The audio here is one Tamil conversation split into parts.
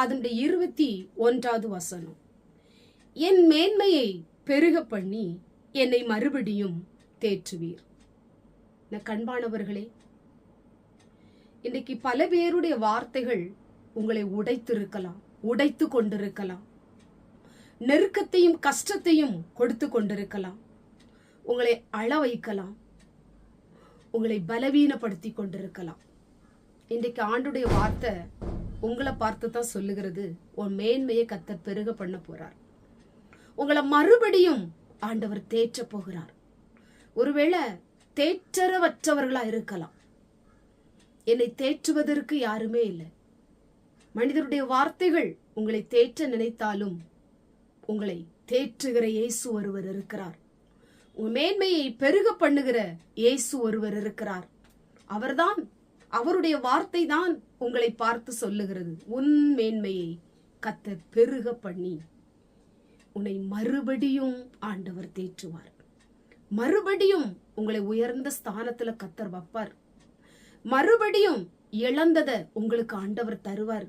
அதனுடைய 21வது வசனம். என் மேன்மையை பெருக பண்ணி என்னை மறுபடியும் தேற்றுவீர். கண்பானவர்களே, இன்றைக்கு பல பேருடைய வார்த்தைகள் உங்களை உடைத்திருக்கலாம், உடைத்து கொண்டிருக்கலாம், நெருக்கத்தையும் கஷ்டத்தையும் கொடுத்து கொண்டிருக்கலாம், உங்களை அழ வைக்கலாம், உங்களை பலவீனப்படுத்தி கொண்டிருக்கலாம். இன்றைக்கு ஆண்டுடைய வார்த்தை உங்களை பார்த்து தான் சொல்லுகிறது, உன் மேன்மையை கர்த்தர் பெருக பண்ண போறார். உங்களை மறுபடியும் ஆண்டவர் தேற்ற போகிறார். ஒருவேளை தேற்றரவற்றவர்களா இருக்கலாம். என்னை தேற்றுவதற்கு யாருமே இல்லை. மனிதருடைய வார்த்தைகள் உங்களை தேற்ற நினைத்தாலும் உங்களை தேற்றுகிற இயேசு ஒருவர் இருக்கிறார். உங்க மேன்மையை பெருக பண்ணுகிற இயேசு ஒருவர் இருக்கிறார். அவர்தான், அவருடைய வார்த்தை தான் உங்களை பார்த்து சொல்லுகிறது, உன் மேன்மையை கர்த்தர் பெருக பண்ணி உன்னை மறுபடியும் ஆண்டவர் தேற்றுவார். மறுபடியும் உங்களை உயர்ந்த ஸ்தானத்துல கர்த்தர் வைப்பார். மறுபடியும் இழந்ததை உங்களுக்கு ஆண்டவர் தருவார்.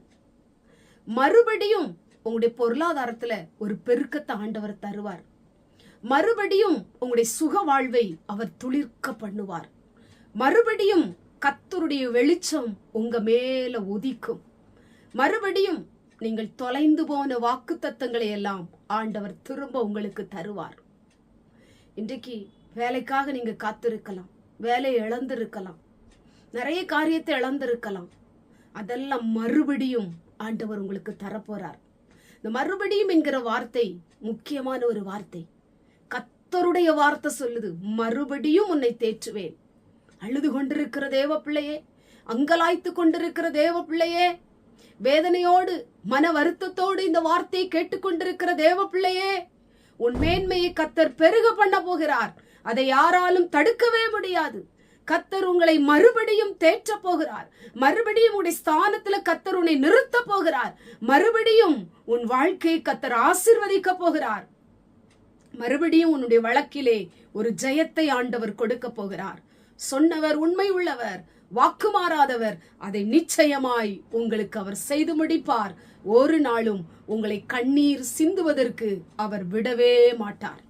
மறுபடியும் உங்களுடைய பொருளாதாரத்துல ஒரு பெருக்கத்தை ஆண்டவர் தருவார். மறுபடியும் உங்களுடைய சுக வாழ்வை அவர் துளிர்க்க பண்ணுவார். மறுபடியும் கர்த்தருடைய வெளிச்சம் உங்க மேல உதிக்கும். மறுபடியும் நீங்கள் தொலைந்து போன வாக்குத்தத்தங்களை எல்லாம் ஆண்டவர் திரும்ப உங்களுக்கு தருவார். இன்றைக்கு வேலைக்காக நீங்க காத்திருக்கலாம், வேலையை இழந்திருக்கலாம், நிறைய காரியத்தை இழந்திருக்கலாம். அதெல்லாம் மறுபடியும் ஆண்டவர் உங்களுக்கு தரப்போறார். இந்த மறுபடியும் என்கிற வார்த்தை முக்கியமான ஒரு வார்த்தை. கர்த்தருடைய வார்த்தை சொல்லுது, மறுபடியும் உன்னை தேற்றுவேன். அழுது கொண்டிருக்கிற தேவ பிள்ளையே, அங்கலாய்த்து கொண்டிருக்கிற தேவ பிள்ளையே, வேதனையோடு மன வருத்தத்தோடு இந்த வார்த்தையை கேட்டுக்கொண்டிருக்கிற தேவ பிள்ளையே, உன் மேன்மையை கர்த்தர் பெருக பண்ண போகிறார். அதை யாராலும் தடுக்கவே முடியாது. கர்த்தர் உங்களை மறுபடியும் தேற்ற போகிறார். மறுபடியும் உன்னுடைய ஸ்தானத்துல கர்த்தர் உன்னை நிறுத்த போகிறார். மறுபடியும் உன் வாழ்க்கையை கர்த்தர் ஆசீர்வதிக்க போகிறார். மறுபடியும் உன்னுடைய வழக்கிலே ஒரு ஜெயத்தை ஆண்டவர் கொடுக்க போகிறார். சொன்னவர் உண்மை உள்ளவர், வாக்கு மாறாதவர். அதை நிச்சயமாய் உங்களுக்கு அவர் செய்து முடிப்பார். ஒரு நாளும் உங்களை கண்ணீர் சிந்துவதற்கு அவர் விடவே மாட்டார்.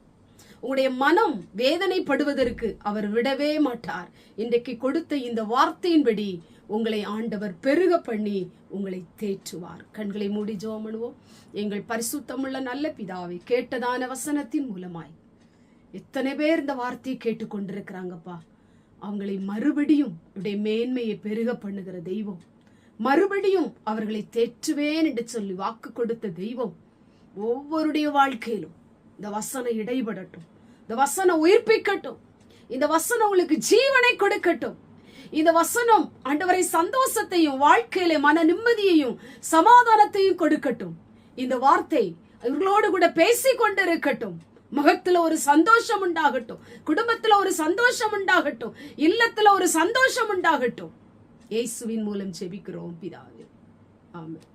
உங்களுடைய மனம் வேதனைப்படுவதற்கு அவர் விடவே மாட்டார். இன்றைக்கு கொடுத்த இந்த வார்த்தையின்படி உங்களை ஆண்டவர் பெருக பண்ணி உங்களை தேற்றுவார். கண்களை மூடி ஜெபம் பண்ணுவோம். எங்கள் பரிசுத்தமுள்ள நல்ல பிதாவை, கேட்டதான வசனத்தின் மூலமாய் எத்தனை பேர் இந்த வார்த்தையை கேட்டுக்கொண்டிருக்கிறாங்கப்பா. அவங்களை மறுபடியும் உடைய மேன்மையை பெருக பண்ணுகிற தெய்வம், மறுபடியும் அவர்களை தேற்றுவேன் என்று சொல்லி வாக்கு கொடுத்த தெய்வம் ஒவ்வொருடைய வாழ்க்கையிலும் இந்த வசனம் இடைபடட்டும். இந்த வசனம் உயிர்ப்பிக்கட்டும். இந்த வசனம் உங்களுக்கு ஜீவனை கொடுக்கட்டும். இந்த வசனம் ஆண்டவரை சந்தோஷத்தையும் வாழ்க்கையில மன நிம்மதியையும் சமாதானத்தையும் கொடுக்கட்டும். இந்த வார்த்தை இவர்களோடு கூட பேசி கொண்டிருக்கட்டும். முகத்துல ஒரு சந்தோஷம் உண்டாகட்டும், குடும்பத்துல ஒரு சந்தோஷம் உண்டாகட்டும், இல்லத்துல ஒரு சந்தோஷம் உண்டாகட்டும். இயேசுவின் மூலம் ஜெபிக்கிறோம் பிதாவே, ஆமென்.